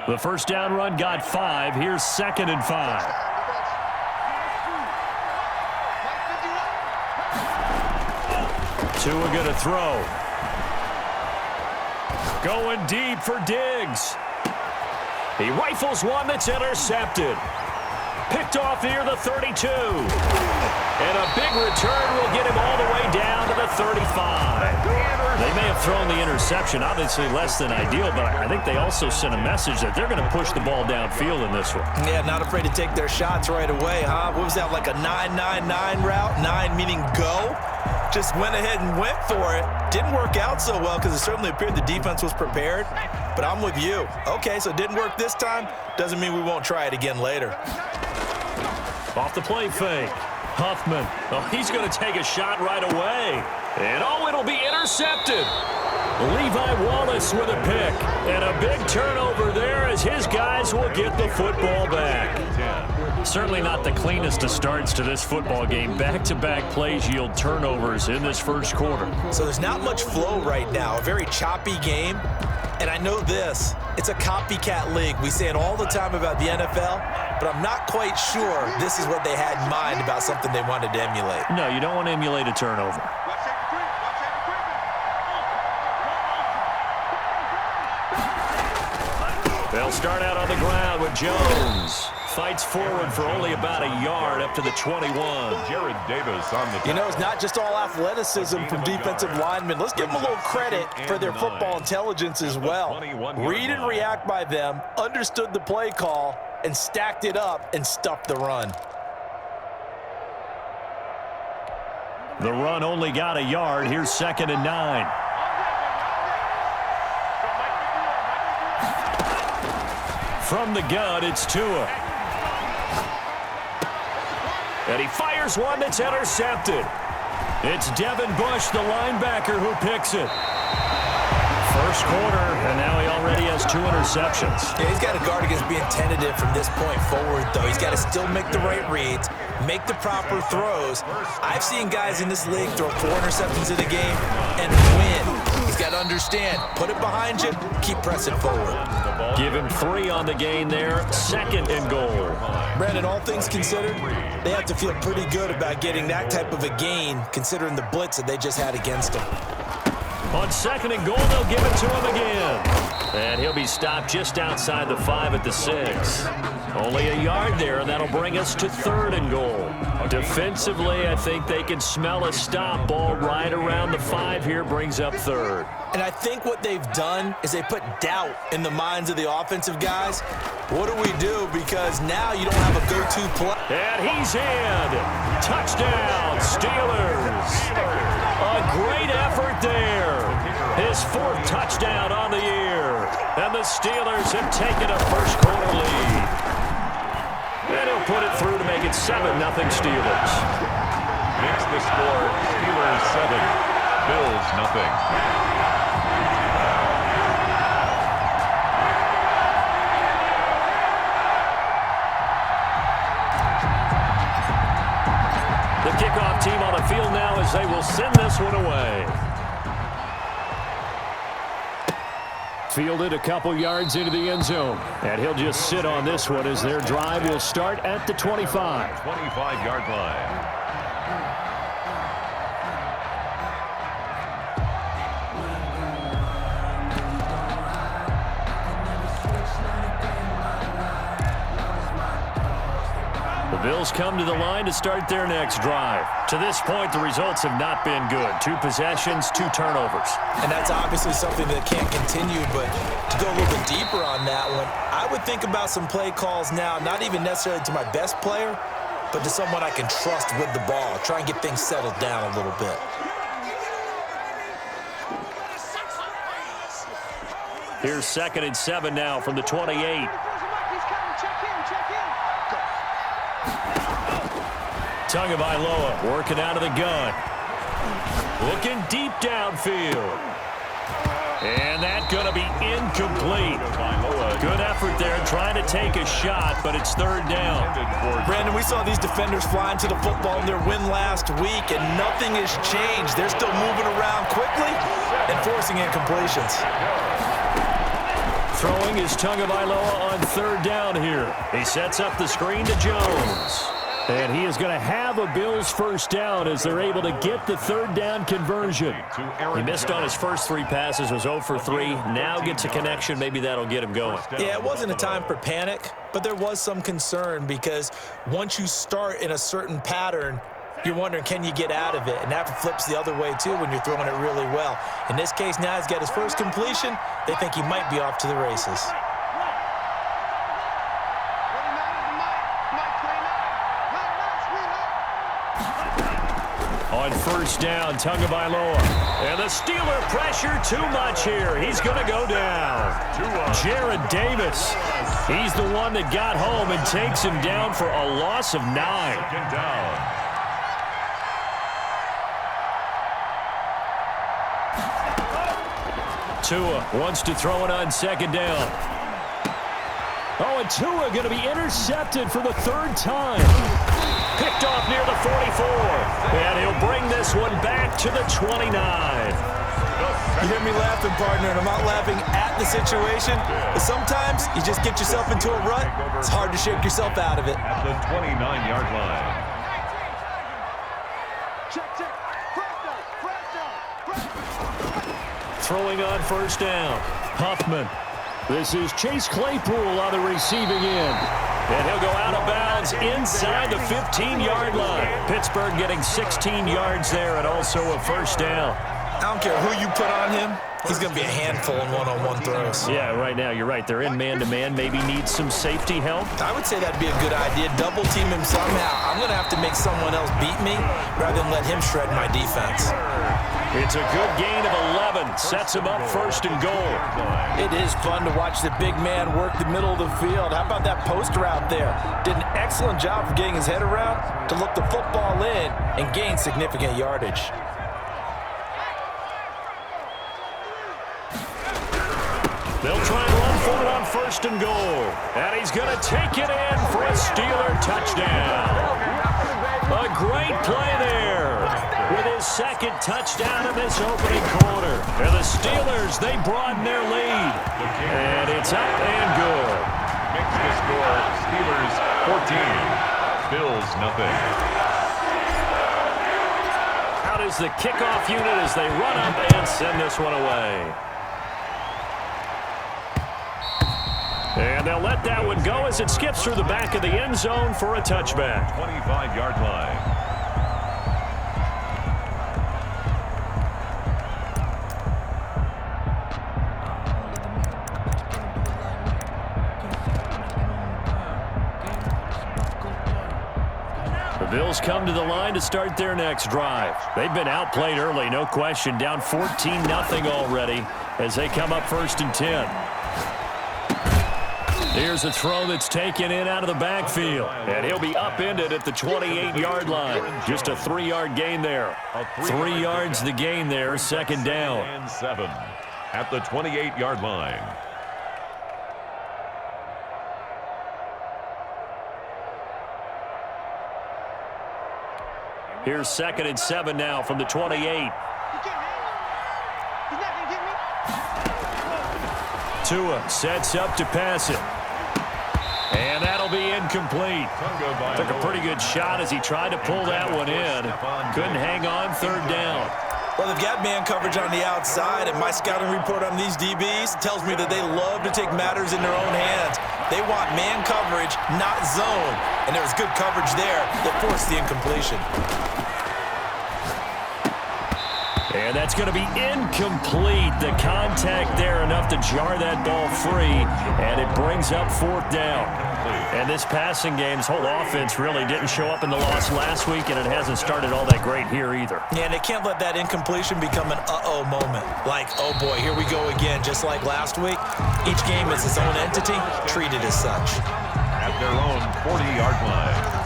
The first down run got 5. Here's 2nd and 5. Tua going to throw. Going deep for Diggs. He rifles one that's intercepted. Picked off near the 32. And a big return will get him all the way down to the 35. They may have thrown the interception, obviously less than ideal, but I think they also sent a message that they're going to push the ball downfield in this one. Yeah, not afraid to take their shots right away, huh? What was that, like a 9-9-9 route? 9 meaning go? Just went ahead and went for it. Didn't work out so well because it certainly appeared the defense was prepared. But I'm with you. Okay, so it didn't work this time. Doesn't mean we won't try it again later. Off the play fake. Huffman. Oh, he's going to take a shot right away. And it'll be intercepted. Levi Wallace with a pick. And a big turnover there as his guys will get the football back. Certainly not the cleanest of starts to this football game. Back-to-back plays yield turnovers in this first quarter. So there's not much flow right now. A very choppy game. And I know this. It's a copycat league. We say it all the time about the NFL, but I'm not quite sure this is what they had in mind about something they wanted to emulate. No, you don't want to emulate a turnover. They'll start out on the ground with Jones. Fights forward for only about a yard up to the 21. Jared Davis on the. You know, it's not just all athleticism from defensive linemen. Let's give them a little credit for their football intelligence as well. Read and react by them, understood the play call, and stacked it up and stuffed the run. The run only got a yard. Here's 2nd and 9. From the gun, it's Tua. And he fires one that's intercepted. It's Devin Bush, the linebacker, who picks it. First quarter, and now he already has 2 interceptions. Yeah, he's got to guard against being tentative from this point forward, though. He's got to still make the right reads, make the proper throws. I've seen guys in this league throw 4 interceptions in a game and win. He's got to understand, put it behind you, keep pressing forward. Give him 3 on the gain there, 2nd and goal. Brandon, all things considered, they have to feel pretty good about getting that type of a gain, considering the blitz that they just had against them. On 2nd and goal, they'll give it to him again. And he'll be stopped just outside the 5 at the 6. Only a yard there, and that'll bring us to 3rd and goal. Defensively, I think they can smell a stop. Ball right around the 5 here brings up 3rd. And I think what they've done is they put doubt in the minds of the offensive guys. What do we do? Because now you don't have a go-to play. And he's in. Touchdown, Steelers. A great effort there. His 4th touchdown on the year. And the Steelers have taken a first quarter lead. And he'll put it through to make it 7-0 Steelers. Makes the score Steelers 7, Bills 0. The kickoff team on the field now as they will send this one away. Fielded a couple yards into the end zone. And he'll just sit on this one as their drive will start at the 25. 25-yard line. The Bills come to the line to start their next drive. To this point, the results have not been good. 2 possessions, 2 turnovers. And that's obviously something that can't continue, but to go a little bit deeper on that one, I would think about some play calls now, not even necessarily to my best player, but to someone I can trust with the ball. Try and get things settled down a little bit. Here's 2nd and 7 now from the 28. Tagovailoa working out of the gun. Looking deep downfield. And that's going to be incomplete. Good effort there trying to take a shot, but it's 3rd down. Brandon, we saw these defenders flying to the football in their win last week, and nothing has changed. They're still moving around quickly and forcing incompletions. Throwing is Tagovailoa on third down here. He sets up the screen to Jones. And he is going to have a Bills first down as they're able to get the third down conversion. He missed on his first 3 passes, was 0 for 3. Now gets a connection. Maybe that'll get him going. Yeah, it wasn't a time for panic, but there was some concern because once you start in a certain pattern, you're wondering, can you get out of it? And that flips the other way, too, when you're throwing it really well. In this case, now he's got his first completion. They think he might be off to the races. On first down, Tagovailoa. And the Steeler pressure too much here. He's going to go down. Jared Davis. He's the one that got home and takes him down for a loss of 9. Second down. Tua wants to throw it on second down. Oh, and Tua going to be intercepted for the 3rd time. Picked off near the 44. And he'll bring this one back to the 29. You hear me laughing, partner, and I'm not laughing at the situation. But sometimes you just get yourself into a rut. It's hard to shake yourself out of it. At the 29-yard line. Throwing on first down. Huffman. This is Chase Claypool on the receiving end. And he'll go out of bounds inside the 15-yard line. Pittsburgh getting 16 yards there and also a first down. I don't care who you put on him. He's going to be a handful in one-on-one throws. Yeah, right now, you're right. They're in man-to-man. Maybe needs some safety help. I would say that'd be a good idea. Double team him somehow. I'm going to have to make someone else beat me rather than let him shred my defense. It's a good gain of 11. Sets him up first and goal. It is fun to watch the big man work the middle of the field. How about that post route there? Did an excellent job of getting his head around to look the football in and gain significant yardage. They'll try and run for it on first and goal. And he's going to take it in for a Steeler touchdown. A great play there with his 2nd touchdown in this opening quarter. And the Steelers, they broaden their lead. And it's up and good. Makes the score Steelers 14, Bills nothing. Out is the kickoff unit as they run up and send this one away. And they'll let that one go as it skips through the back of the end zone for a touchback. 25-yard line. The Bills come to the line to start their next drive. They've been outplayed early, no question. Down 14-0 already as they come up 1st and 10. Here's a throw that's taken in out of the backfield. And he'll be upended at the 28-yard line. Just a 3-yard gain there. 3 yards the gain there, 2nd down. And 7 at the 28-yard line. Here's 2nd and 7 now from the 28. Tua sets up to pass it. And that'll be incomplete. Took a pretty good shot as he tried to pull that one in. Couldn't hang on 3rd down. Well, they've got man coverage on the outside, and my scouting report on these DBs tells me that they love to take matters in their own hands. They want man coverage, not zone. And there was good coverage there that forced the incompletion. And that's going to be incomplete. The contact there enough to jar that ball free, and it brings up 4th down. And this passing game's whole offense really didn't show up in the loss last week, and it hasn't started all that great here either. Yeah, and they can't let that incompletion become an uh-oh moment. Like, oh boy, here we go again, just like last week. Each game is its own entity, treated as such. At their own 40-yard line.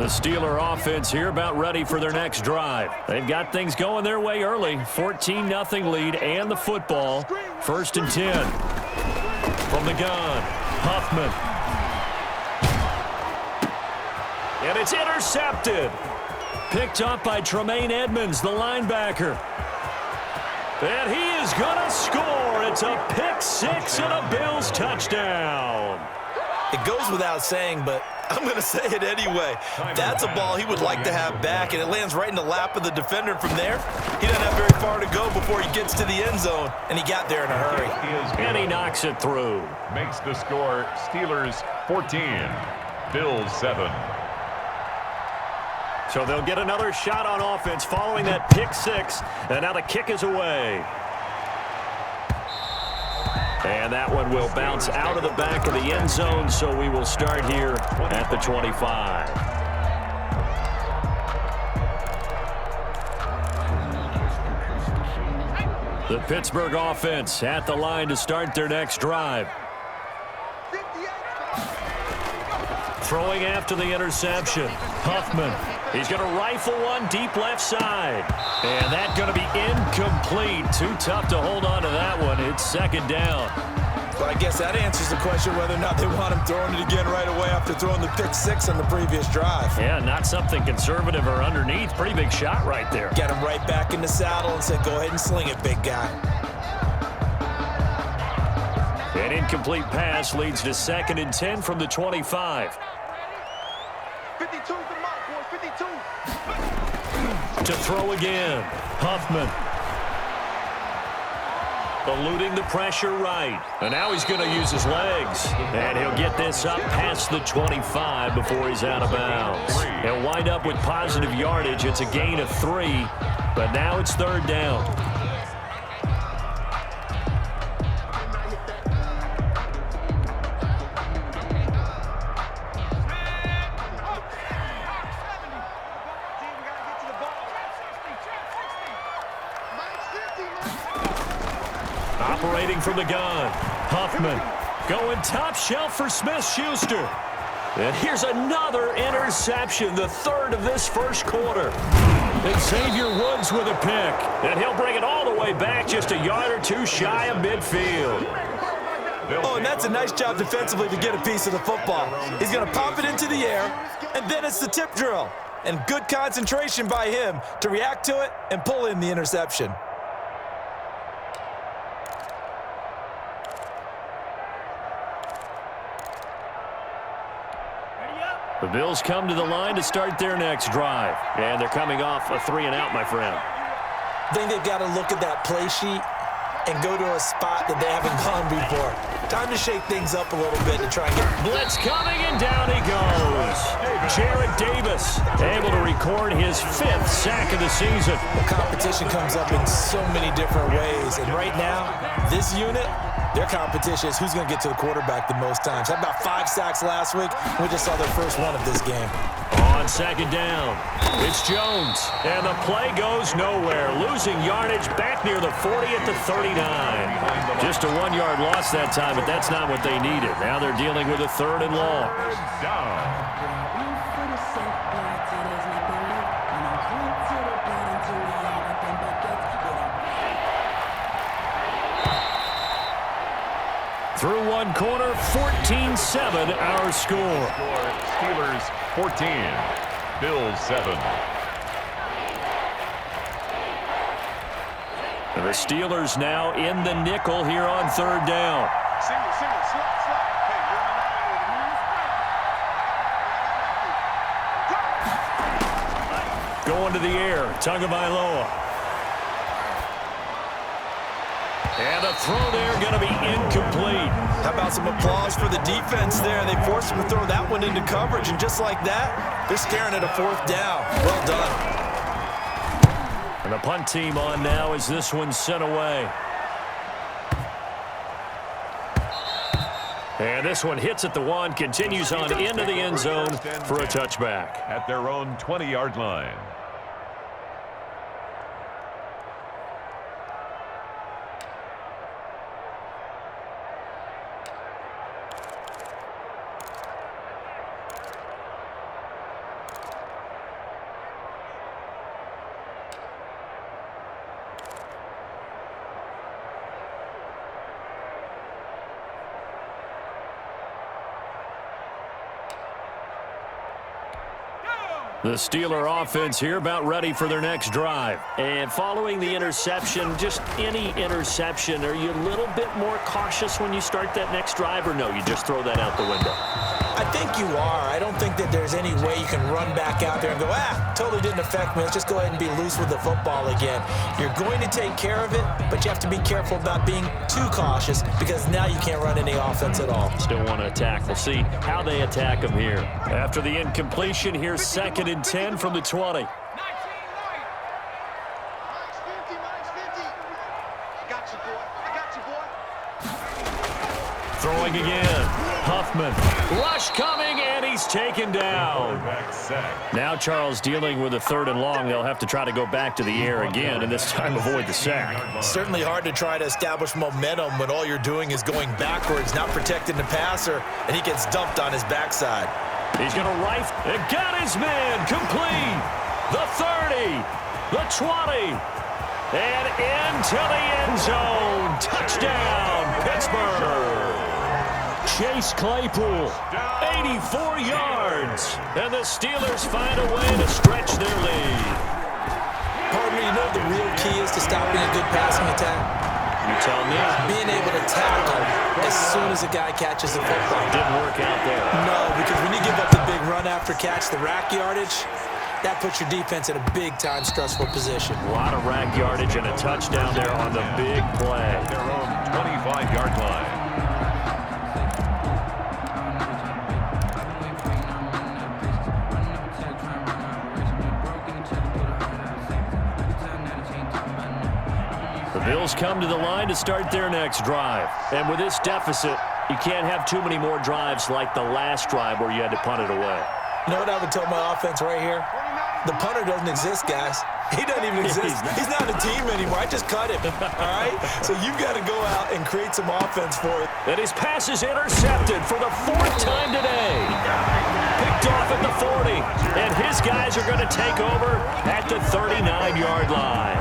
The Steeler offense here about ready for their next drive. They've got things going their way early. 14-0 lead and the football. 1st and 10. From the gun, Huffman. And it's intercepted. Picked up by Tremaine Edmonds, the linebacker. And he is going to score. It's a pick-6 and a Bills touchdown. It goes without saying, but I'm going to say it anyway. That's a ball he would like to have back, and it lands right in the lap of the defender from there. He doesn't have very far to go before he gets to the end zone, and he got there in a hurry. And he knocks it through. Makes the score Steelers 14, Bills 7. So they'll get another shot on offense following that pick-6, and now the kick is away. And that one will bounce out of the back of the end zone, so we will start here at the 25. The Pittsburgh offense at the line to start their next drive. Throwing after the interception, Huffman. He's going to rifle one deep left side. And that's going to be incomplete. Too tough to hold on to that one. It's 2nd down. Well, I guess that answers the question whether or not they want him throwing it again right away after throwing the pick-6 on the previous drive. Yeah, not something conservative or underneath. Pretty big shot right there. Get him right back in the saddle and said, go ahead and sling it, big guy. An incomplete pass leads to 2nd and 10 from the 25. 52's the mark, boys, 52. To throw again, Huffman. Eluding the pressure right. And now he's going to use his legs. And he'll get this up past the 25 before he's out of bounds. He'll wind up with positive yardage. It's a gain of 3, but now it's 3rd down. Operating from the gun, Huffman going top shelf for Smith-Schuster. And here's another interception, the 3rd of this first quarter. And Xavier Woods with a pick. And he'll bring it all the way back just a yard or 2 shy of midfield. Oh, and that's a nice job defensively to get a piece of the football. He's going to pop it into the air, and then it's the tip drill. And good concentration by him to react to it and pull in the interception. The Bills come to the line to start their next drive. And they're coming off a 3-and-out, my friend. I think they've got to look at that play sheet and go to a spot that they haven't gone before. Time to shake things up a little bit to try and get... Blitz coming, and down he goes. Jarrad Davis able to record his 5th sack of the season. The competition comes up in so many different ways. And right now, this unit, their competition is who's going to get to the quarterback the most times. Had about 5 sacks last week. We just saw their first one of this game. On 2nd down, it's Jones. And the play goes nowhere. Losing yardage back near the 40 at the 39. Just a 1-yard loss that time, but that's not what they needed. Now they're dealing with a 3rd and long. Through one quarter, 14-7 our score. Steelers 14, Bills 7. And the Steelers now in the nickel here on 3rd down. Single, slot. Hey, you're Going to the air, Tagovailoa. And a throw there going to be incomplete. How about some applause for the defense there? They forced him to throw that one into coverage, and just like that, they're staring at a 4th down. Well done. And the punt team on now as this one's sent away. And this one hits at the 1, continues on into the end zone for a touchback. At their own 20-yard line. The Steeler offense here about ready for their next drive. And following the interception, just any interception, are you a little bit more cautious when you start that next drive, or no, you just throw that out the window? I think you are. I don't think that there's any way you can run back out there and go, totally didn't affect me. Let's just go ahead and be loose with the football again. You're going to take care of it, but you have to be careful about being too cautious because now you can't run any offense at all. Still want to attack. We'll see how they attack them here. After the incompletion, here's 2nd and 10 from the 20. Throwing again. Huffman. Rush coming, and he's taken down. Now Charles dealing with a 3rd and long. They'll have to try to go back to the air again, and this time avoid the sack. Certainly hard to try to establish momentum when all you're doing is going backwards, not protecting the passer, and he gets dumped on his backside. He's going to rifle. And got his man. Complete. The 30. The 20. And into the end zone. Touchdown, Pittsburgh. Chase Claypool, 84 yards. And the Steelers find a way to stretch their lead. Partner, you know the real key is to stopping a good passing attack? You tell me. Being able to tackle as soon as a guy catches the football. Didn't work out there. No, because when you give up the big run after catch, the rack yardage, that puts your defense in a big-time stressful position. A lot of rack yardage and a touchdown there on the big play. Their own 25-yard line. The Bills come to the line to start their next drive. And with this deficit, you can't have too many more drives like the last drive where you had to punt it away. You know what I would tell my offense right here? The punter doesn't exist, guys. He doesn't even exist. He's not a team anymore. I just cut him, all right? So you've got to go out and create some offense for it. And his pass is intercepted for the 4th time today. Picked off at the 40. And his guys are going to take over at the 39-yard line.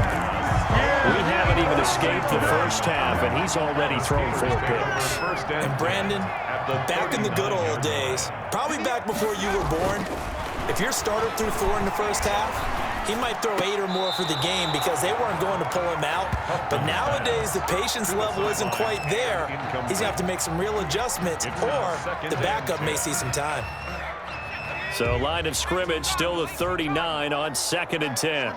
We haven't even escaped the first half, and he's already thrown 4 picks. And Brandon, back in the good old days, probably back before you were born, if your starter threw 4 in the first half, he might throw 8 or more for the game because they weren't going to pull him out. But nowadays, the patience level isn't quite there. He's going to have to make some real adjustments, or the backup may see some time. So line of scrimmage, still the 39 on 2nd and 10.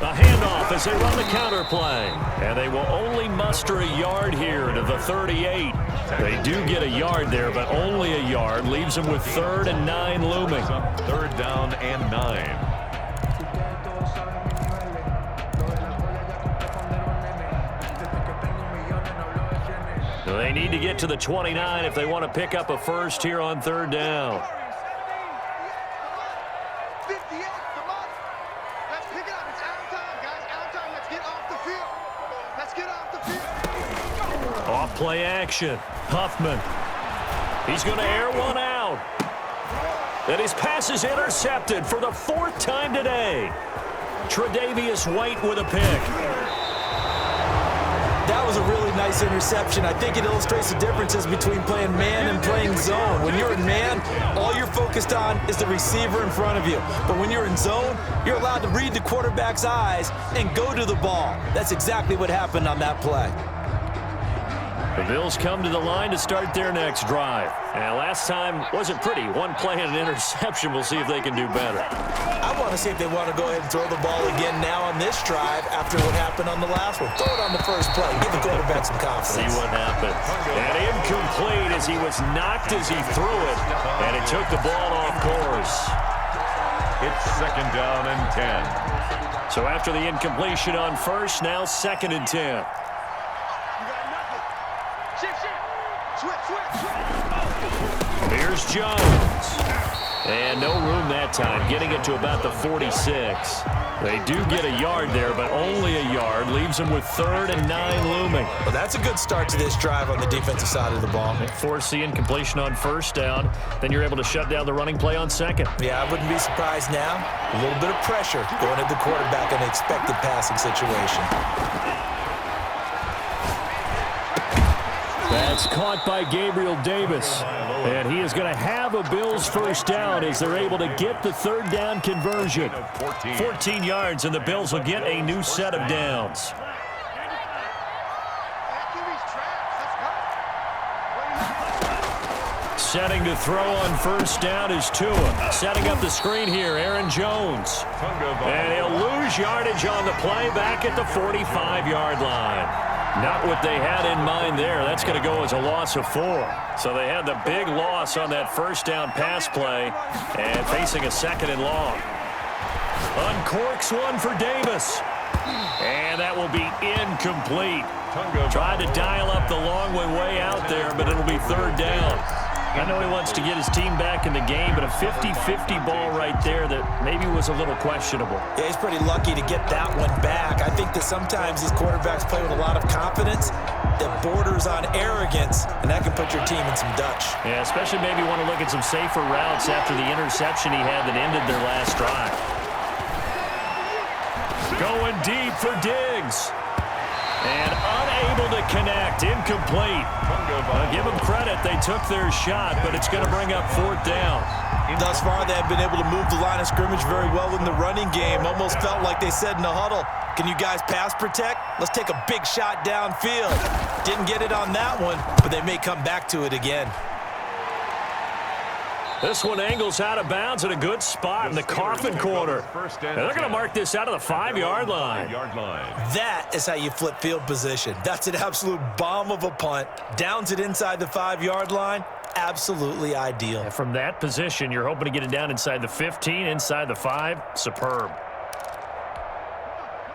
A handoff as they run the counter play. And they will only muster a yard here to the 38. They do get a yard there, but only a yard. Leaves them with 3rd and 9 looming. 3rd down and 9. They need to get to the 29 if they want to pick up a first here on 3rd down. Off play action. Huffman. He's going to air one out. And his pass is intercepted for the 4th time today. Tre'Davious White with a pick. That was a really nice interception. I think it illustrates the differences between playing man and playing zone. When you're in man, all you're focused on is the receiver in front of you. But when you're in zone, you're allowed to read the quarterback's eyes and go to the ball. That's exactly what happened on that play. The Bills come to the line to start their next drive. And last time wasn't pretty. 1 play and an interception. We'll see if they can do better. I want to see if they want to go ahead and throw the ball again now on this drive after what happened on the last one. Throw it on the first play. Give the quarterback some confidence. See what happens. And incomplete as he was knocked as he threw it. And it took the ball off course. It's 2nd down and 10. So after the incompletion on first, now 2nd and 10. Here's Jones. And no room that time, getting it to about the 46. They do get a yard there, but only a yard. Leaves them with 3rd and 9 looming. Well, that's a good start to this drive on the defensive side of the ball. Force the incompletion on 1st down. Then you're able to shut down the running play on 2nd. Yeah, I wouldn't be surprised now. A little bit of pressure going at the quarterback in an expected passing situation. That's caught by Gabriel Davis. And he is going to have a Bills first down as they're able to get the third down conversion. 14 yards, and the Bills will get a new set of downs. Setting to throw on first down is Tua. Setting up the screen here, Aaron Jones. And he'll lose yardage on the play back at the 45-yard line. Not what they had in mind there. That's going to go as a loss of 4. So they had the big loss on that first down pass play and facing a second and long. Uncorks one for Davis. And that will be incomplete. Tried to dial up the long way out there, but it'll be third down. I know he wants to get his team back in the game, but a 50-50 ball right there that maybe was a little questionable. Yeah, he's pretty lucky to get that one back. I think that sometimes these quarterbacks play with a lot of confidence that borders on arrogance, and that can put your team in some Dutch. Yeah, especially maybe want to look at some safer routes after the interception he had that ended their last drive. Going deep for Diggs. And unable to connect, incomplete. Give them credit, they took their shot, but it's going to bring up fourth down. Thus far, they have been able to move the line of scrimmage very well in the running game. Almost felt like they said in the huddle, can you guys pass protect? Let's take a big shot downfield. Didn't get it on that one, but they may come back to it again. This one angles out of bounds at a good spot in the coffin corner. And they're going to mark this out of the 5-yard line. That is how you flip field position. That's an absolute bomb of a punt. Downs it inside the 5-yard line. Absolutely ideal. And from that position, you're hoping to get it down inside the 15, inside the 5. Superb.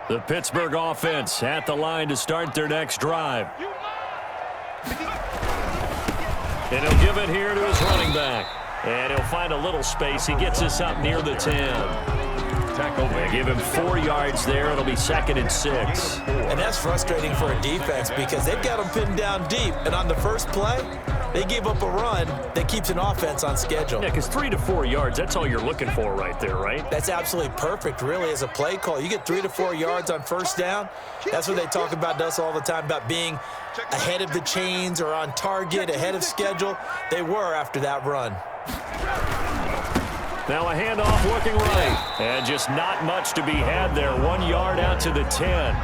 The Pittsburgh offense at the line to start their next drive. And he'll give it here to his running back. And he'll find a little space. He gets us up near the 10. They give him 4 yards there. It'll be 2nd and 6. And that's frustrating for a defense because they've got them pinned down deep. And on the first play, they gave up a run that keeps an offense on schedule. Yeah, because 3 to 4 yards, that's all you're looking for right there, right? That's absolutely perfect, really, as a play call. You get 3 to 4 yards on first down. That's what they talk about us all the time, about being ahead of the chains or on target, ahead of schedule. They were after that run. Now a handoff looking right. And just not much to be had there. 1 yard out to the 10.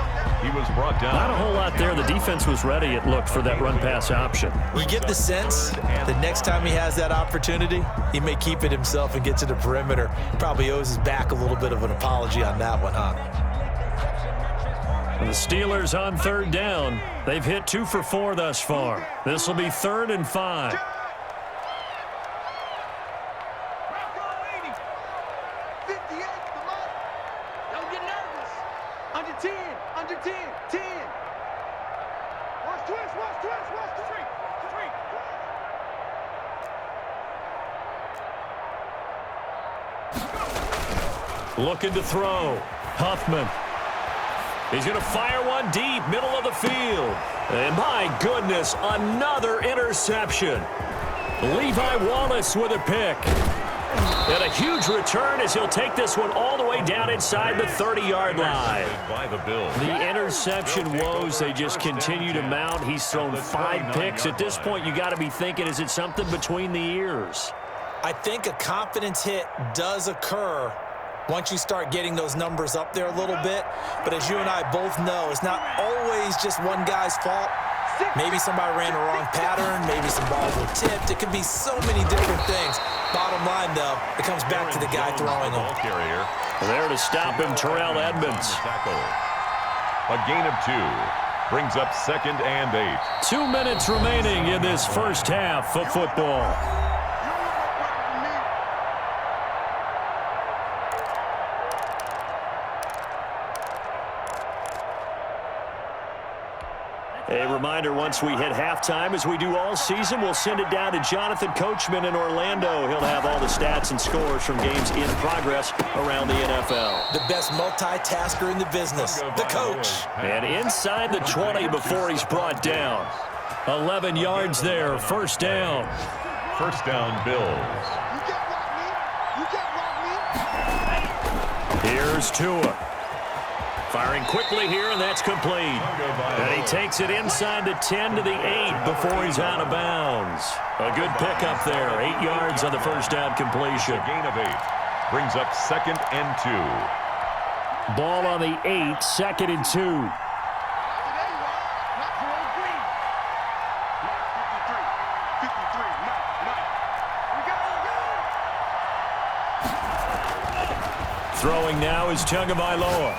He was brought down. Not a whole lot there. The defense was ready, it looked, for that run-pass option. You get the sense that next time he has that opportunity, he may keep it himself and get to the perimeter. Probably owes his back a little bit of an apology on that one, huh? And the Steelers on third down. They've hit 2 for 4 thus far. This will be 3rd and 5. Looking to throw. Huffman. He's going to fire one deep, middle of the field. And my goodness, another interception. Levi Wallace with a pick. And a huge return as he'll take this one all the way down inside the 30-yard line. The interception woes, they just continue to mount. He's thrown 5 picks. At this point, you got to be thinking, is it something between the ears? I think a confidence hit does occur once you start getting those numbers up there a little bit. But as you and I both know, it's not always just one guy's fault. Maybe somebody ran the wrong pattern. Maybe some balls were tipped. It could be so many different things. Bottom line, though, it comes back to the guy throwing them. There to stop him, Terrell Edmunds. A gain of 2 brings up 2nd and 8. 2 minutes remaining in this first half of football. A reminder, once we hit halftime, as we do all season, we'll send it down to Jonathan Coachman in Orlando. He'll have all the stats and scores from games in progress around the NFL. The best multitasker in the business, the coach. And inside the 20 before he's brought down. 11 yards there, first down. First down, Bills. Here's Tua. Firing quickly here, and that's complete. And he takes it inside the 10 to the 8 before he's out of bounds. A good pickup there. 8 yards on the first down completion. A gain of 8. Brings up 2nd and 2. Ball on the 8, 2nd and 2. Throwing now is Tagovailoa.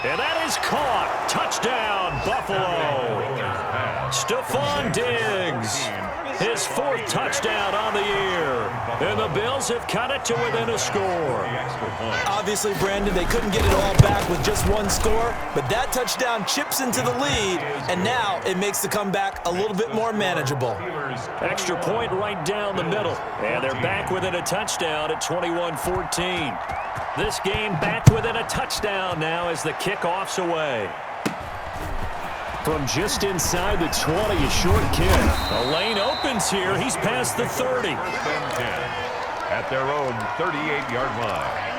And that is caught. Touchdown, Buffalo. Stephon Diggs, his 4th touchdown on the year. And the Bills have cut it to within a score. Obviously, Brandon, they couldn't get it all back with just one score, but that touchdown chips into the lead, and now it makes the comeback a little bit more manageable. Extra point right down the middle. And they're back within a touchdown at 21-14. This game back within a touchdown now as the kickoff's away. From just inside the 20, a short kick. A lane opens here. He's past the 30. 1st and 10 at their own 38-yard line.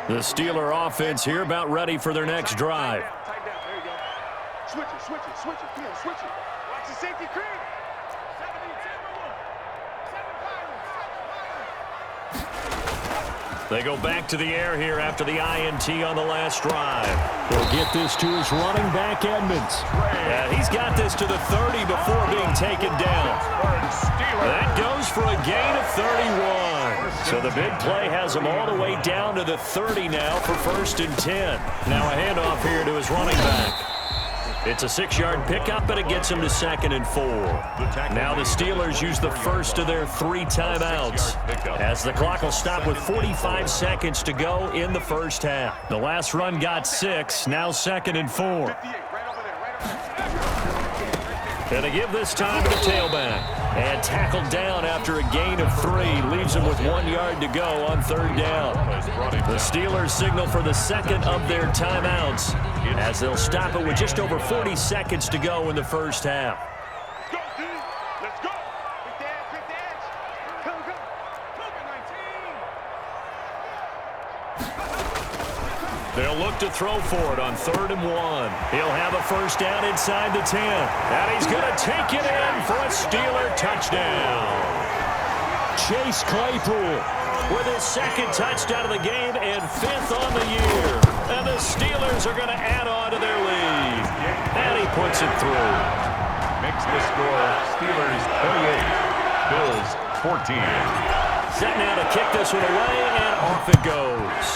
The Steeler offense here about ready for their next drive. Switch it, switch it, switch it, Peter, switch it. Watch the safety creep. 7-10. They go back to the air here after the INT on the last drive. He'll get this to his running back, Edmonds. Yeah, he's got this to the 30 before being taken down. That goes for a gain of 31. So the big play has him all the way down to the 30 now for 1st and 10. Now a handoff here to his running back. It's a 6-yard pickup, and it gets him to 2nd and 4. Now the Steelers use the first of their 3 timeouts as the clock will stop with 45 seconds to go in the first half. The last run got 6, now 2nd and 4. And they give this time to the tailback. And tackled down after a gain of 3. Leaves him with 1 yard to go on 3rd down. The Steelers signal for the 2nd of their timeouts as they'll stop it with just over 40 seconds to go in the first half. Go, D. Let's go. Quick dash, quick dash. Go, go. Move it, 19. They'll look to throw for it on 3rd and 1. He'll have a first down inside the 10. And he's going to take it in for a Steeler touchdown. Chase Claypool with his 2nd touchdown of the game and 5th on the year. And the Steelers are going to add on to their lead. And he puts it through. Makes the score Steelers 38, Bills 14. Set now to kick this one away, and off it goes.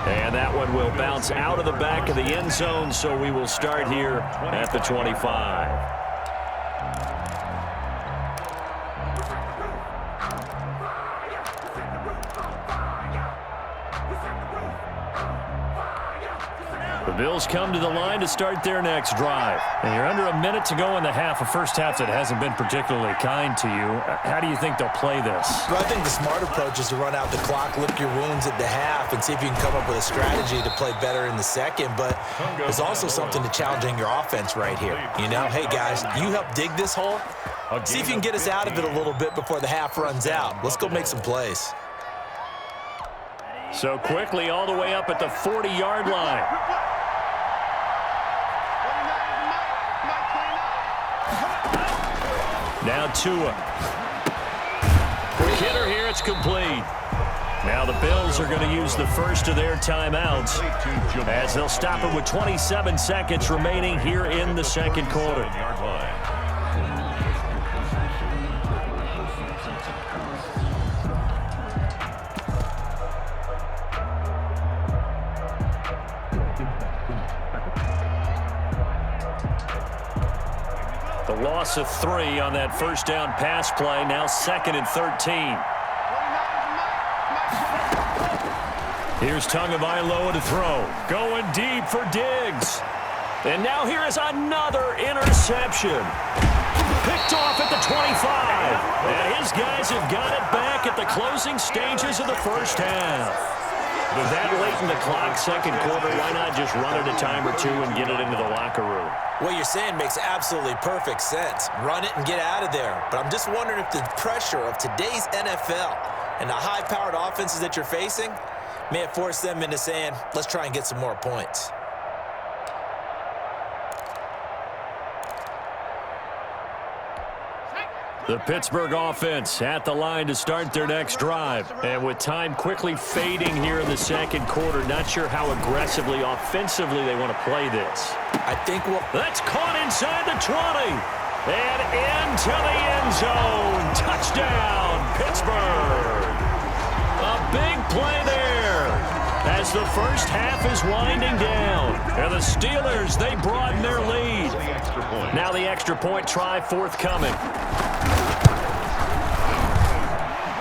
And that one will bounce out of the back of the end zone, so we will start here at the 25. The Bills come to the line to start their next drive. And you're under a minute to go in the half, a first half that hasn't been particularly kind to you. How do you think they'll play this? Well, I think the smart approach is to run out the clock, lick your wounds at the half, and see if you can come up with a strategy to play better in the 2nd. But there's also something to challenging your offense right here. You know, hey, guys, you help dig this hole. See if you can get us out of it a little bit before the half runs out. Let's go make some plays. So quickly all the way up at the 40-yard line. Now Tua. Quick hitter here, it's complete. Now the Bills are going to use the first of their timeouts as they'll stop it with 27 seconds remaining here in the 2nd quarter. The loss of 3 on that first down pass play, now 2nd and 13. Here's Tagovailoa to throw. Going deep for Diggs. And now here is another interception. Picked off at the 25. And his guys have got it back at the closing stages of the first half. With that late in the clock, second quarter, why not just run it a time or two and get it into the locker room? What you're saying makes absolutely perfect sense. Run it and get out of there. But I'm just wondering if the pressure of today's NFL and the high-powered offenses that you're facing may have forced them into saying, let's try and get some more points. The Pittsburgh offense at the line to start their next drive. And with time quickly fading here in the second quarter, not sure how aggressively, offensively they want to play this. I think that's caught inside the 20. And into the end zone. Touchdown, Pittsburgh. A big play there as the first half is winding down. And the Steelers, they broaden their lead. Now the extra point try forthcoming.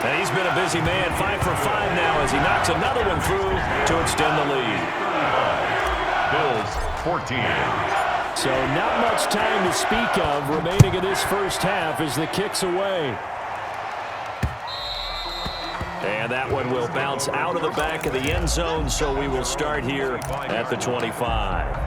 And he's been a busy man, 5 for 5 now as he knocks another one through to extend the lead. Bills 14. So not much time to speak of remaining in this first half as the kick's away. And that one will bounce out of the back of the end zone, so we will start here at the 25.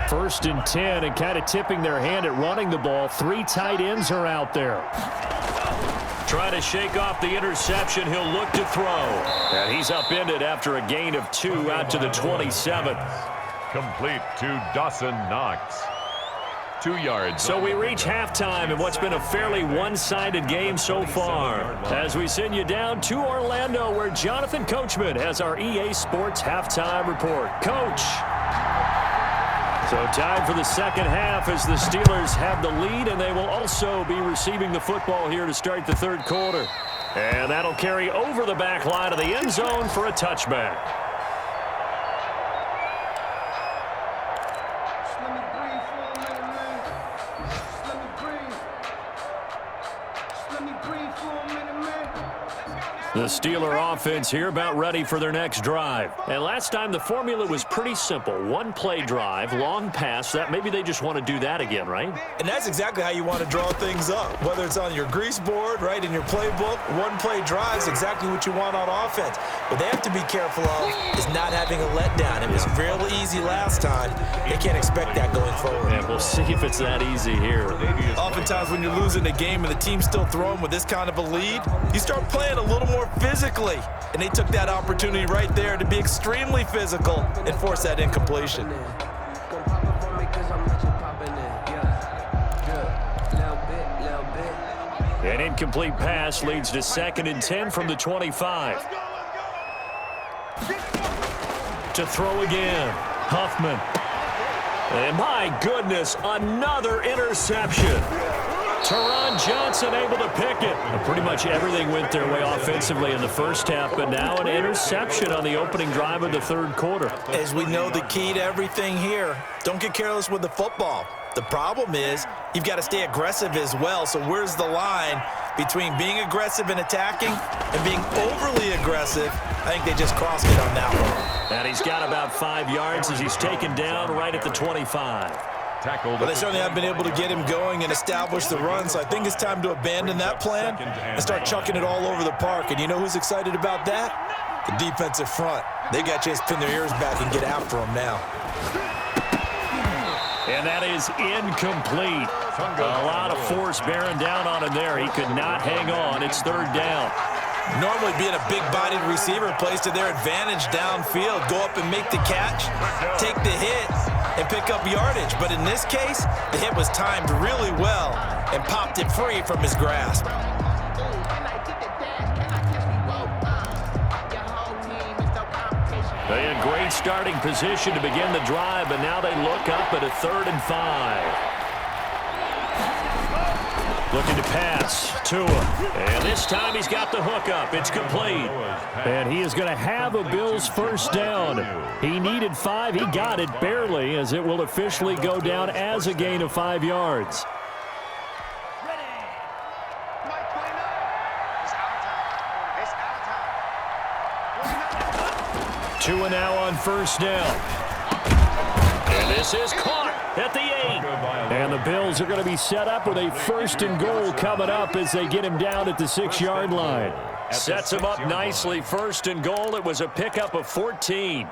First and 10, and kind of tipping their hand at running the ball. 3 tight ends are out there. Trying to shake off the interception. He'll look to throw. And he's upended after a gain of 2 out to the 27. Complete to Dawson Knox. 2 yards. So we reach halftime in what's been a fairly one-sided game so far. As we send you down to Orlando, where Jonathan Coachman has our EA Sports halftime report. Coach. So time for the second half as the Steelers have the lead, and they will also be receiving the football here to start the third quarter. And that'll carry over the back line of the end zone for a touchback. The Steeler offense here about ready for their next drive. And last time the formula was pretty simple. One play drive, long pass. That maybe they just want to do that again, right? And that's exactly how you want to draw things up. Whether it's on your grease board, right, in your playbook, one play drive is exactly what you want on offense. What they have to be careful of is not having a letdown. It was real easy last time. They can't expect that going forward. And we'll see if it's that easy here. Oftentimes when you're losing a game and the team's still throwing with this kind of a lead, you start playing a little more physically. And they took that opportunity right there to be extremely physical and force that incompletion. An incomplete pass leads to 2nd and 10 from the 25. To throw again. Huffman. And my goodness, another interception. Taron Johnson able to pick it. Pretty much everything went their way offensively in the first half, but now an interception on the opening drive of the third quarter. As we know, the key to everything here, don't get careless with the football. The problem is you've got to stay aggressive as well. So where's the line between being aggressive and attacking and being overly aggressive? I think they just crossed it on that one. And he's got about 5 yards as he's taken down right at the 25. But they certainly have been able to get him going and establish the run, so I think it's time to abandon that plan and start chucking it all over the park. And you know who's excited about that? The defensive front. They got a chance to pin their ears back and get after him now. And that is incomplete. A lot of force bearing down on him there. He could not hang on. It's third down. Normally being a big-bodied receiver plays to their advantage downfield. Go up and make the catch, take the hit, and pick up yardage. But in this case, the hit was timed really well and popped it free from his grasp. They had great starting position to begin the drive, but now they look up at a 3rd and 5. Looking to pass. Tua. And this time he's got the hook up. It's complete. And he is going to have a Bills first down. He needed 5. He got it barely, as it will officially go down as a gain of 5 yards. Tua now on first down. And this is caught at the 8. And the Bills are going to be set up with a 1st and goal coming up as they get him down at the 6-yard line. Sets him up nicely. 1st and goal. It was a pickup of 14.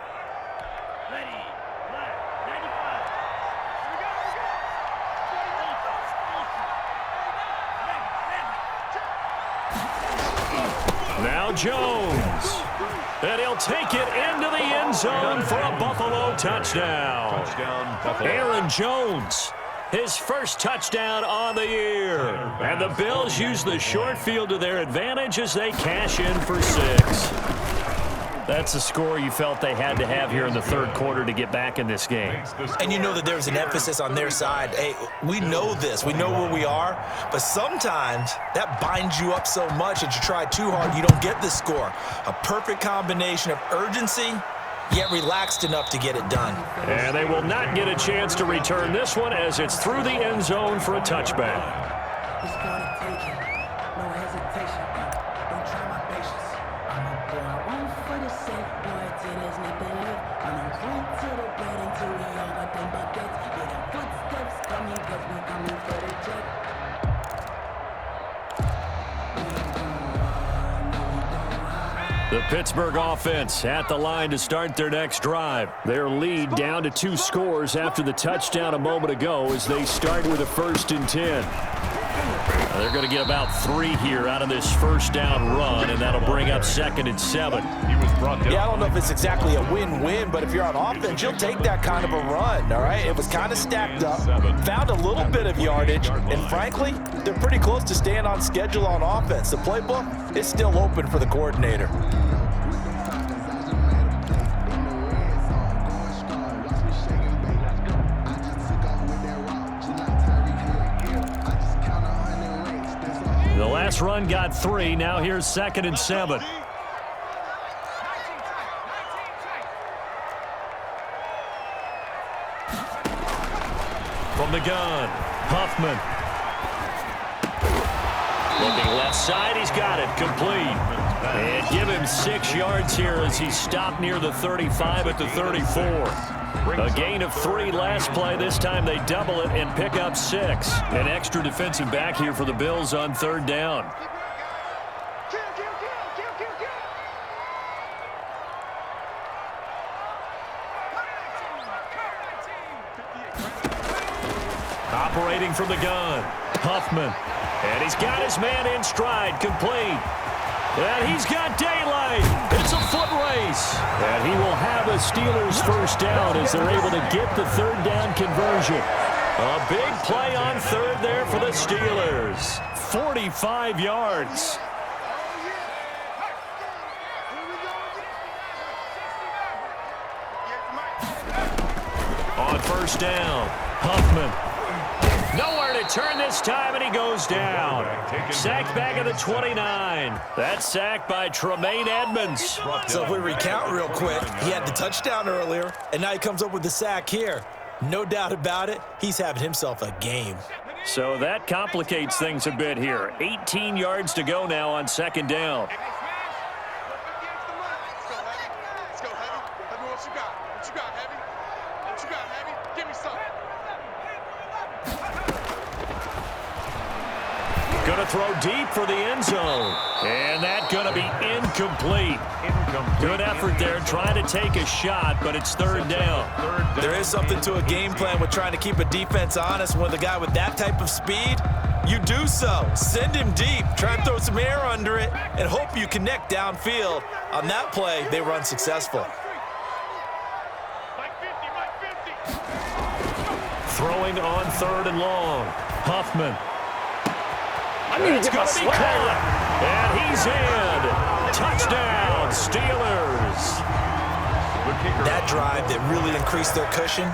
Now Jones. And he'll take it into the end zone for a Buffalo touchdown. Aaron Jones, his first touchdown on the year. And the Bills use the short field to their advantage as they cash in for 6. That's a score you felt they had to have here in the 3rd quarter to get back in this game. And you know that there's an emphasis on their side. Hey, we know this. We know where we are. But sometimes that binds you up so much that you try too hard, you don't get the score. A perfect combination of urgency, yet relaxed enough to get it done. And they will not get a chance to return this one as it's through the end zone for a touchback. The Pittsburgh offense at the line to start their next drive. Their lead down to 2 scores after the touchdown a moment ago as they start with a 1st and 10. They're going to get about 3 here out of this 1st down run, and that'll bring up 2nd and 7. Yeah, I don't know if it's exactly a win-win, but if you're on offense, you'll take that kind of a run, all right? It was kind of stacked up, found a little bit of yardage, and frankly, they're pretty close to staying on schedule on offense. The playbook is still open for the coordinator. The last run got 3. Now here's 2nd and 7. From the gun, Huffman. Looking left side, he's got it, complete. And give him 6 yards here as he's stopped near the 35 at the 34. A gain of 3 last play. This time they double it and pick up 6. An extra defensive back here for the Bills on 3rd down. Operating from the gun, Huffman. And he's got his man in stride, complete. And he's got daylight. It's a foot race. And he will have a Steelers 1st down as they're able to get the 3rd down conversion. A big play on 3rd there for the Steelers. 45 yards. On 1st down, Huffman. Nowhere to turn this time, and he goes down. Sacked back at the 29. That's sacked by Tremaine Edmonds. So if we recount real quick, he had the touchdown earlier, and now he comes up with the sack here. No doubt about it, he's having himself a game. So that complicates things a bit here. 18 yards to go now on 2nd down. Going to throw deep for the end zone. And that's going to be incomplete. Good effort there trying to take a shot, but it's 3rd down. There is something to a game plan with trying to keep a defense honest. With a guy with that type of speed, you do so. Send him deep. Try and throw some air under it and hope you connect downfield. On that play, they run successful. Throwing on 3rd and long. Huffman. It's going to be caught. And he's in. Touchdown, Steelers. That drive that really increased their cushion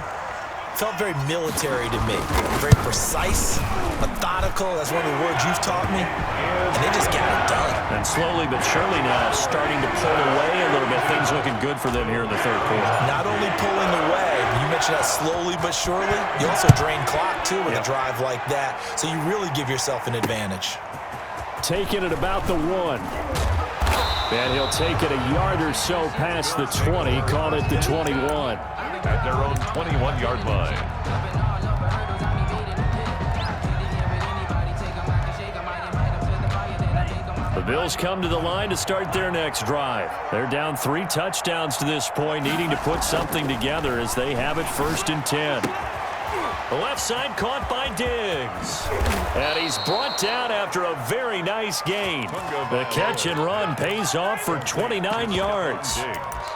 felt very military to me. Very precise, methodical. That's one of the words you've taught me. And they just got it done. And slowly but surely now starting to pull away a little bit. Things looking good for them here in the 3rd quarter. Not only pulling away, you mentioned that slowly but surely. You also drain clock, too, with a drive like that. So you really give yourself an advantage. Taking it about the 1. And he'll take it a yard or so past the 20, call it the 21. At their own 21-yard line. The Bills come to the line to start their next drive. They're down 3 touchdowns to this point, needing to put something together as they have it 1st and 10. The left side caught by Diggs. And he's brought down after a very nice gain. The catch and run pays off for 29 yards.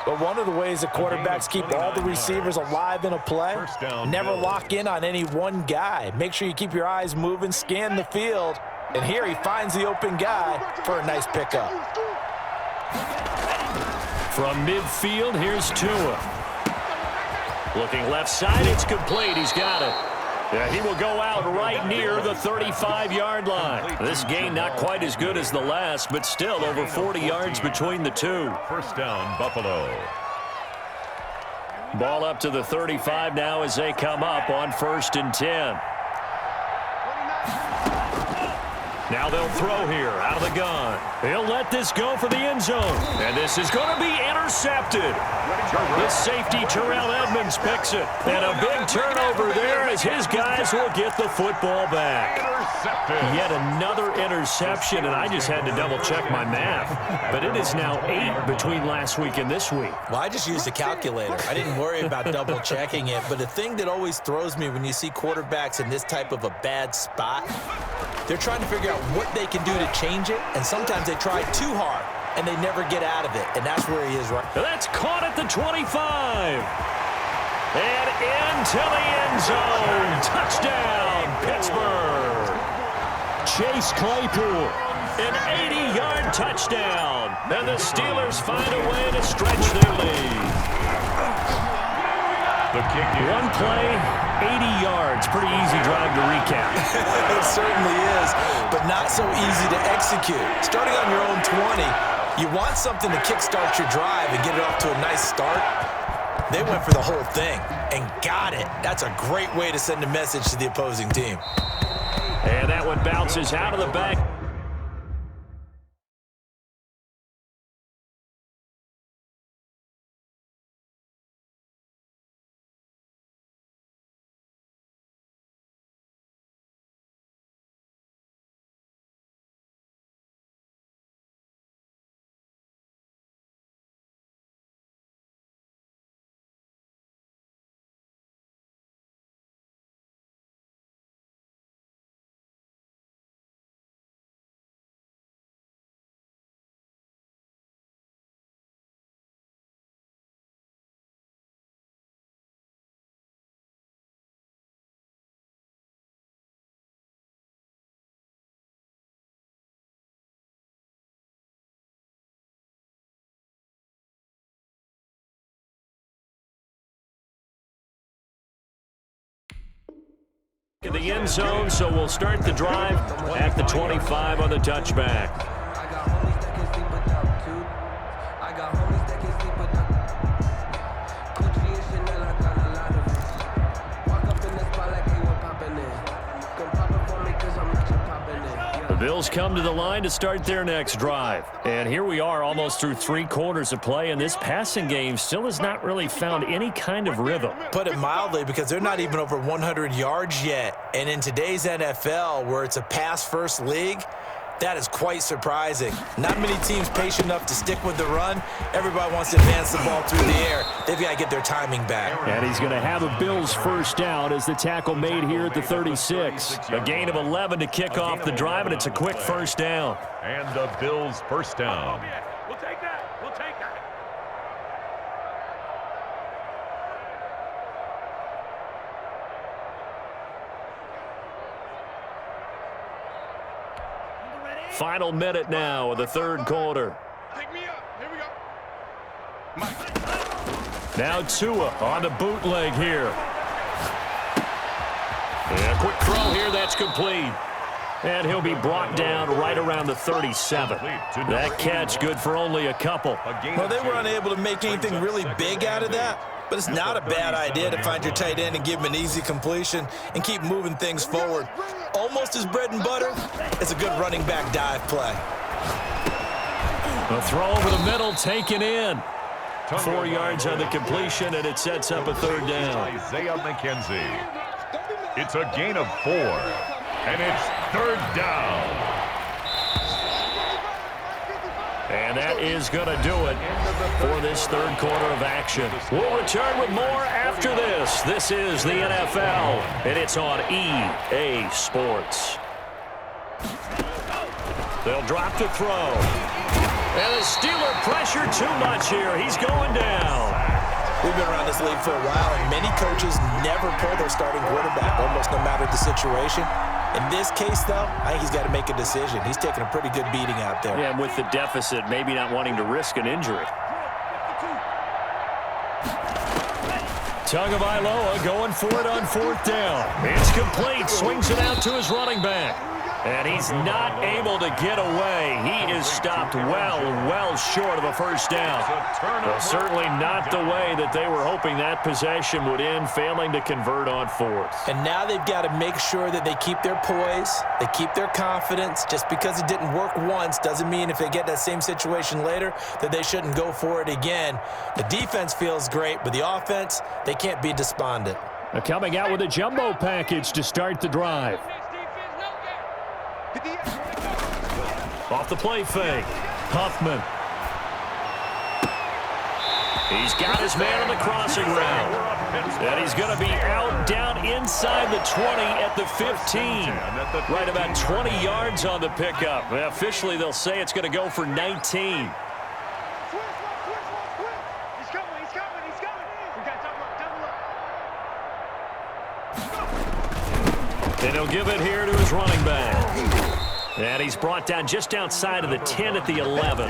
But one of the ways that quarterbacks keep all the receivers alive in a play, never lock in on any one guy. Make sure you keep your eyes moving, scan the field. And here he finds the open guy for a nice pickup. From midfield, here's Tua. Looking left side, it's complete. He's got it. Yeah, he will go out right near the 35-yard line. This gain not quite as good as the last, but still over 40 yards between the two. 1st down, Buffalo. Ball up to the 35 now as they come up on 1st and 10. Now they'll throw here out of the gun. He'll let this go for the end zone. And this is going to be intercepted. The safety, Terrell Edmonds, picks it. And a big turnover there as his guys will get the football back. Yet another interception, and I just had to double-check my math. But it is now 8 between last week and this week. Well, I just used a calculator. I didn't worry about double-checking it. But the thing that always throws me when you see quarterbacks in this type of a bad spot, they're trying to figure out what they can do to change it, and sometimes they try too hard, and they never get out of it, and that's where he is right. That's caught at the 25. And into the end zone. Touchdown, Pittsburgh. Chase Claypool, an 80-yard touchdown. And the Steelers find a way to stretch their lead. The kick is one play, 80 yards. Pretty easy drive to recap. It certainly is, but not so easy to execute. Starting on your own 20, you want something to kickstart your drive and get it off to a nice start. They went for the whole thing and got it. That's a great way to send a message to the opposing team. And that one bounces out of the back. In the end zone, so we'll start the drive at the 25 on the touchback. The Bills come to the line to start their next drive. And here we are almost through 3 quarters of play, and this passing game still has not really found any kind of rhythm. Put it mildly, because they're not even over 100 yards yet. And in today's NFL, where it's a pass-first league, that is quite surprising. Not many teams patient enough to stick with the run. Everybody wants to advance the ball through the air. They've got to get their timing back. And he's going to have a Bills first down as the tackle made here at the 36. A gain of 11 to kick off the drive, and it's a quick first down. And the Bills first down. We'll take that. We'll take that. Final minute now of the third quarter. Pick me up. Here we go. Now Tua on the bootleg here. And a quick throw here, that's complete. And he'll be brought down right around the 37. That catch good for only a couple. Well, they were unable to make anything really big out of that, but it's not a bad idea to find your tight end and give him an easy completion and keep moving things forward. Almost his bread and butter. It's a good running back dive play. A throw over the middle taken in. 4 yards on the completion, and it sets up a third down. Isaiah McKenzie. It's a gain of 4, and it's third down. And that is going to do it for this third quarter of action. We'll return with more after this. This is the NFL, and it's on EA Sports. They'll drop to throw. And the Steeler pressure too much here. He's going down. We've been around this league for a while, and many coaches never pull their starting quarterback, almost no matter the situation. In this case, though, I think he's got to make a decision. He's taking a pretty good beating out there. Yeah, and with the deficit, maybe not wanting to risk an injury. Tagovailoa going for it on fourth down. It's complete. Swings it out to his running back. And he's not able to get away. He is stopped well short of a first down. Well, certainly not the way that they were hoping that possession would end, failing to convert on fourth. And now they've got to make sure that they keep their poise, they keep their confidence. Just because it didn't work once doesn't mean if they get that same situation later that they shouldn't go for it again. The defense feels great, but the offense, they can't be despondent. They're coming out with a jumbo package to start the drive. Off the play fake. Huffman. He's got his man on the crossing route. And he's going to be out down inside the 20 at the 15. Right about 20 yards on the pickup. Officially, they'll say it's going to go for 19. He's coming. We got double up. And he'll give it here to his running back. And he's brought down just outside of the 10 at the 11.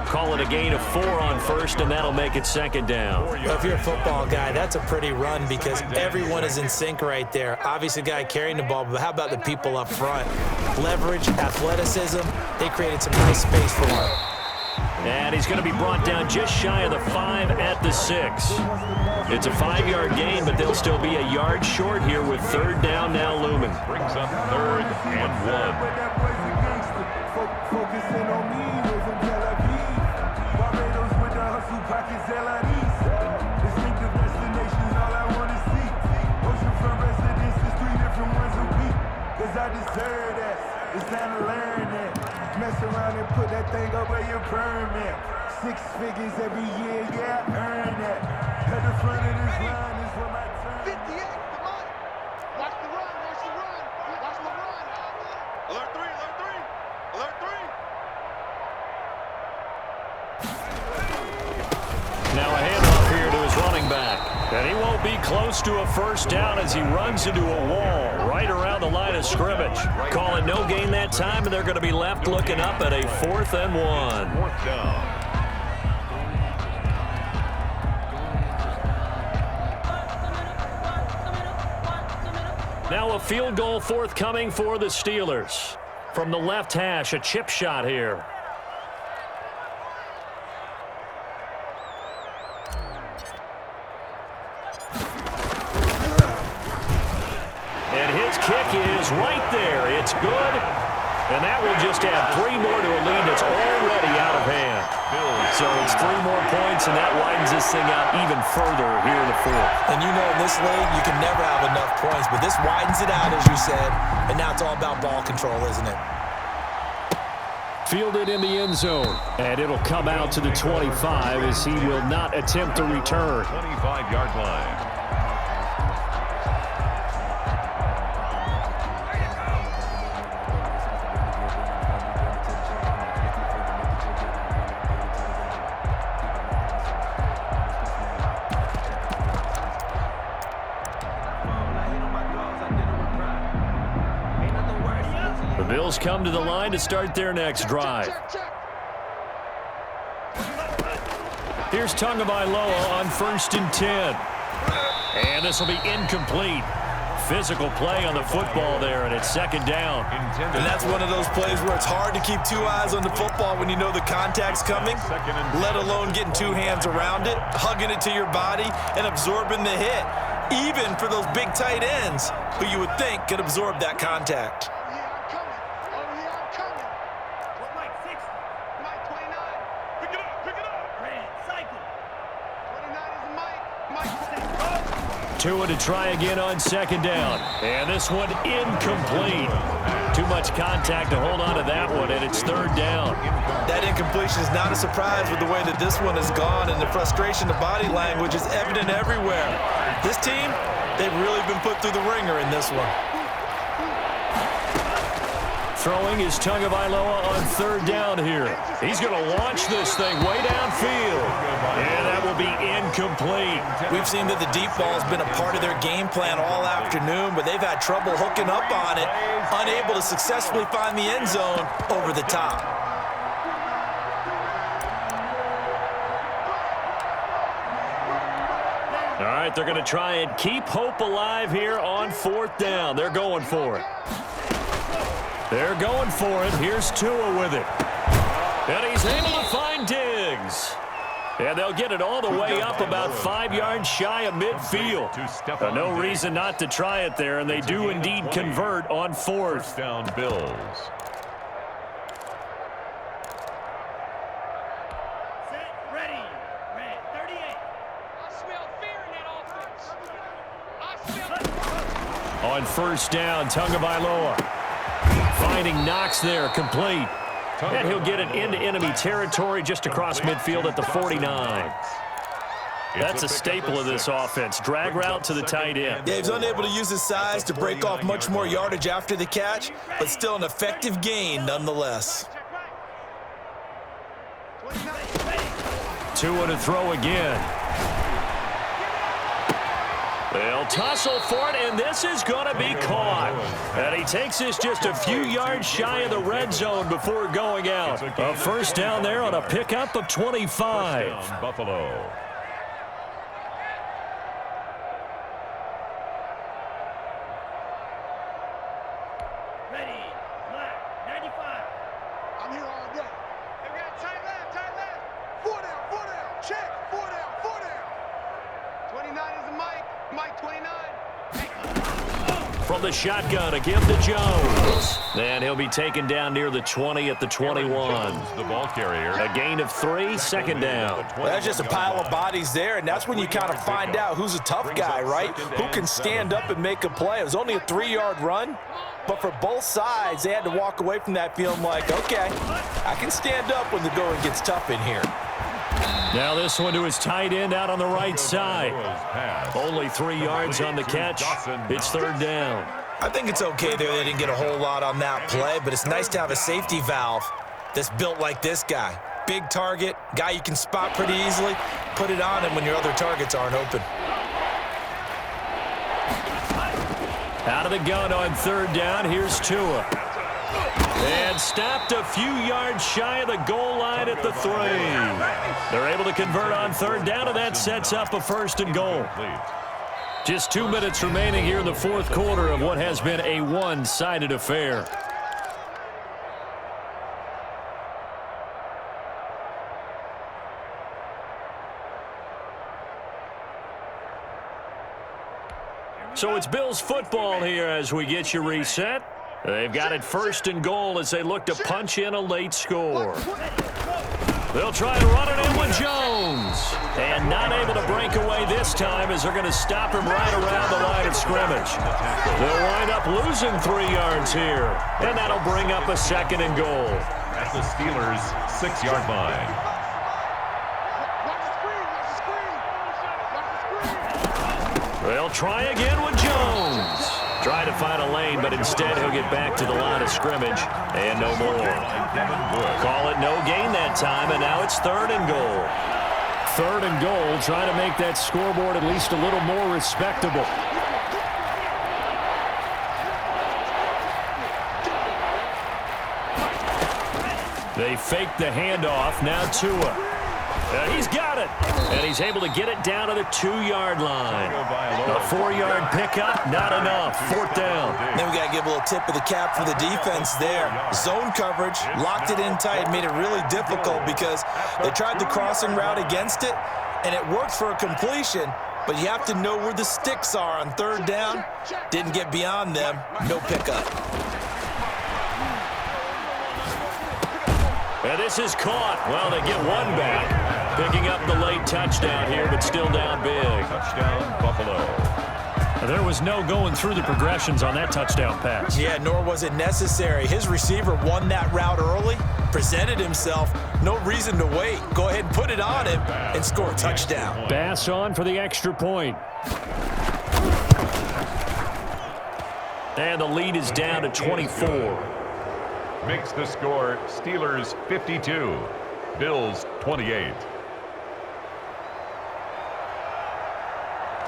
Call it a gain of 4 on first, and that'll make it second down. Well, if you're a football guy, that's a pretty run because everyone is in sync right there. Obviously, the guy carrying the ball, but how about the people up front? Leverage, athleticism, they created some nice space for him. And he's going to be brought down just shy of the 5 at the 6. It's a 5-yard gain, but they'll still be a yard short here with third down now looming. Brings up third and 1. Focusing on me, raising Tel Aviv. Barbados with the hustle pockets, LIDs. Distinctive destinations, all I want to see. Oceanfront residences, 3 different ones a week. Cause I deserve that, it's time to learn that. Mess around and put that thing up where your permit. 6 figures every year, yeah, I earn that. At the front of this line is where my turn. 58, come on. Watch the run. Watch the run. Alert 3. Now a handoff here to his running back. And he won't be close to a first down as he runs into a wall right around the line of scrimmage. Call it no gain that time, and they're going to be left looking up at a 4th and 1. Fourth down. Now a field goal forthcoming for the Steelers. From the left hash, a chip shot here. And his kick is right there. It's good. And that will just add 3 more to a lead that's already out of hand. So it's 3 more points, and that widens this thing out even further here in the 4th. And you know in this league, you can never have enough points, but this widens it out, as you said, and now it's all about ball control, isn't it? Fielded in the end zone, and it'll come out to the 25 as he will not attempt to return. 25-yard line. The Bills come to the line to start their next drive. Here's Tagovailoa on 1st and 10. And this will be incomplete. Physical play on the football there, and it's second down. And that's one of those plays where it's hard to keep 2 eyes on the football when you know the contact's coming, let alone getting 2 hands around it, hugging it to your body, and absorbing the hit. Even for those big tight ends who you would think could absorb that contact. I'm coming. What, Mike? 6? Mike 29. Tua to try again on second down. And this one incomplete. Too much contact to hold on to that one, and it's third down. That incompletion is not a surprise with the way that this one has gone, and the frustration, the body language is evident everywhere. This team, they've really been put through the ringer in this one. Throwing is Tagovailoa on third down here. He's going to launch this thing way downfield. And that will be incomplete. We've seen that the deep ball has been a part of their game plan all afternoon, but they've had trouble hooking up on it, unable to successfully find the end zone over the top. All right, they're going to try and keep hope alive here on fourth down. They're going for it. They're going for it. Here's Tua with it. And he's able to find Diggs. And they'll get it all the way up about 5 yards shy of midfield. No reason not to try it there, and they do indeed convert on fourth. First down, Bills. Set, ready. Red 38. I smell fear in that offense. I smell. On first down, Tagovailoa finding Knox there, complete. And he'll get it into enemy territory just across midfield at the 49. That's a staple of this offense. Drag route to the tight end. Yeah, he's unable to use his size to break off much more yardage after the catch, but still an effective gain nonetheless. Tua to throw again. They'll tussle for it, and this is going to be caught. And he takes this just a few yards shy of the red zone before going out. A first down there on a pickup of 25. First down, Buffalo. Ready. Black 95. I'm here all day. Hey, we got tight left. 4 down, check. 4 down. 29 is the mic. Mike 29. From the shotgun, a give to Jones. And he'll be taken down near the 20 at the 21. The ball carrier. A gain of 3, second down. Well, that's just a pile of bodies there, and that's when you kind of find out who's a tough guy, right? Who can stand up and make a play. It was only a 3-yard run, but for both sides, they had to walk away from that feeling like, okay, I can stand up when the going gets tough in here. Now this one to his tight end out on the right side. Only 3 yards on the catch. It's third down. I think it's okay there. They didn't get a whole lot on that play, but it's nice to have a safety valve that's built like this guy. Big target, guy you can spot pretty easily. Put it on him when your other targets aren't open. Out of the gun on third down, here's Tua. And stopped a few yards shy of the goal line at the 3. They're able to convert on third down, and that sets up a first and goal. Just 2 minutes remaining here in the fourth quarter of what has been a one-sided affair. So it's Bills football here as we get you reset. They've got it first and goal as they look to punch in a late score. They'll try and run it in with Jones. And not able to break away this time as they're going to stop him right around the line of scrimmage. They'll wind up losing 3 yards here. And that'll bring up a second and goal. At the Steelers' 6-yard line. They'll try again with Jones. Try to find a lane, but instead he'll get back to the line of scrimmage, and no more. Call it no gain that time, and now it's third and goal. Third and goal, trying to make that scoreboard at least a little more respectable. They fake the handoff, now Tua. He's got it, and he's able to get it down to the 2-yard line. A 4-yard pickup, not enough. Fourth down. Then we got to give a little tip of the cap for the defense there. Zone coverage, locked it in tight, made it really difficult because they tried the crossing route against it, and it worked for a completion, but you have to know where the sticks are on third down. Didn't get beyond them, no pickup. And this is caught. Well, they get one back. Picking up the late touchdown here, but still down big. Touchdown, Buffalo. There was no going through the progressions on that touchdown pass. Yeah, nor was it necessary. His receiver won that route early, presented himself, no reason to wait. Go ahead and put it on him and score a touchdown. Bass on for the extra point. And the lead is down to 24. Makes the score Steelers 52, Bills 28.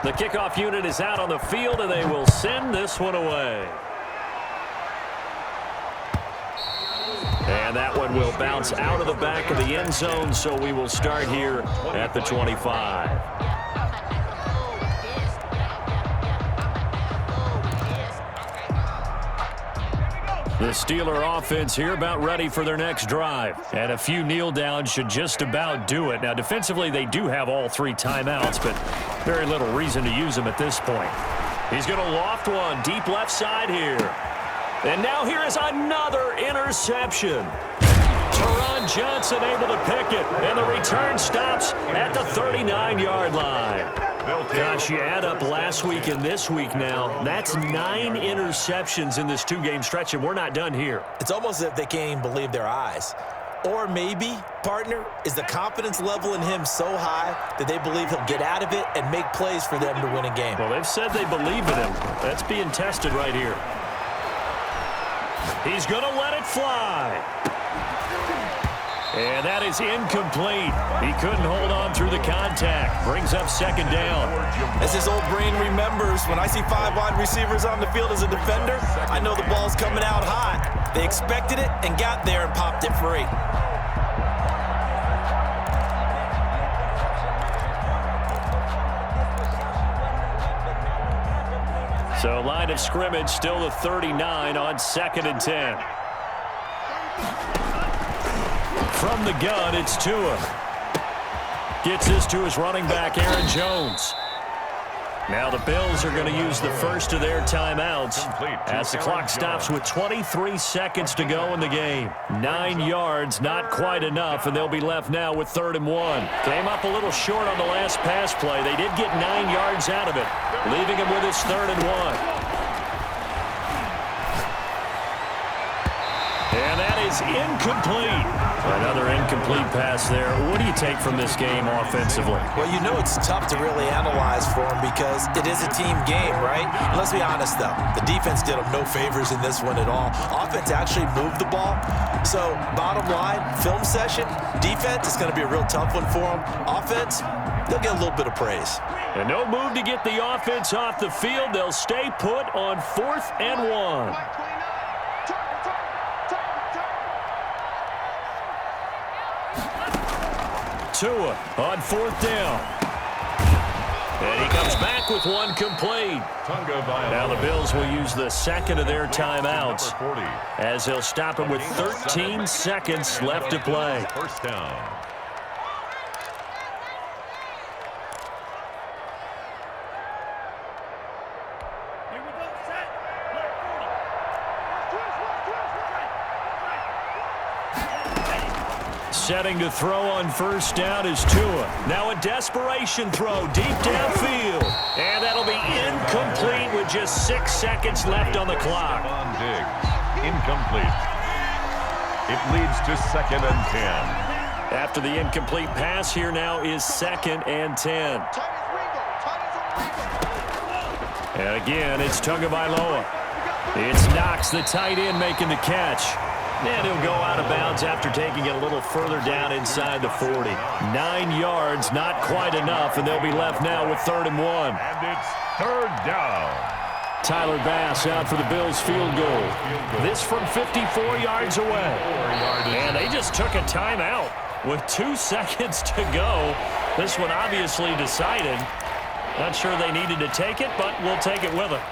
The kickoff unit is out on the field, and they will send this one away. And that one will bounce out of the back of the end zone, so we will start here at the 25. The Steeler offense here about ready for their next drive. And a few kneel downs should just about do it. Now, defensively, they do have all 3 timeouts, but very little reason to use them at this point. He's going to loft one deep left side here. And now here is another interception. Teron Johnson able to pick it, and the return stops at the 39-yard line. Gosh, you add up last week and this week now, that's 9 interceptions in this 2-game stretch, and we're not done here. It's almost as if they can't even believe their eyes. Or maybe, partner, is the confidence level in him so high that they believe he'll get out of it and make plays for them to win a game. Well, they've said they believe in him. That's being tested right here. He's going to let it fly. And that is incomplete. He couldn't hold on through the contact. Brings up second down. As his old brain remembers, when I see 5 wide receivers on the field as a defender, I know the ball's coming out hot. They expected it and got there and popped it free. So line of scrimmage still the 39 on 2nd and 10. From the gun, it's Tua. Gets this to his running back, Aaron Jones. Now the Bills are going to use the first of their timeouts as the clock stops with 23 seconds to go in the game. 9 yards, not quite enough, and they'll be left now with 3rd and 1. Came up a little short on the last pass play. They did get 9 yards out of it, leaving him with his 3rd and 1. And that is incomplete. Another incomplete pass there. What do you take from this game offensively? Well, you know it's tough to really analyze for him because it is a team game, right? Let's be honest, though. The defense did him no favors in this one at all. Offense actually moved the ball. So, bottom line, film session, defense is going to be a real tough one for them. Offense, they'll get a little bit of praise. And no move to get the offense off the field. They'll stay put on 4th and 1. Tua on 4th down. And he comes back with one complete. Now the Bills will use the second of their timeouts as they'll stop him with 13 seconds left to play. First down. Here we go, set. Mark 40. Setting to throw on first down is Tua. Now a desperation throw deep downfield. And that'll be incomplete with just 6 seconds left on the clock. On Diggs, incomplete. It leads to 2nd and 10. After the incomplete pass, here now is 2nd and 10. And again, it's Tagovailoa. It's Knox, the tight end, making the catch. And he'll go out of bounds after taking it a little further down inside the 40. 9 yards, not quite enough, and they'll be left now with 3rd and 1. And it's 3rd down. Tyler Bass out for the Bills field goal. This from 54 yards away. And they just took a timeout with 2 seconds to go. This one obviously decided. Not sure they needed to take it, but we'll take it with them.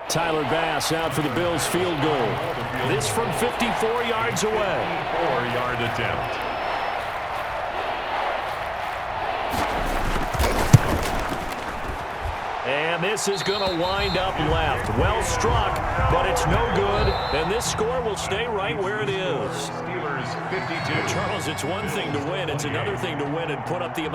Tyler Bass out for the Bills field goal. This from 54 yards away. 4-yard attempt. And this is going to wind up left. Well struck, but it's no good. And this score will stay right where it is. Steelers 52. Charles, it's one thing to win. It's another thing to win and put up the amount.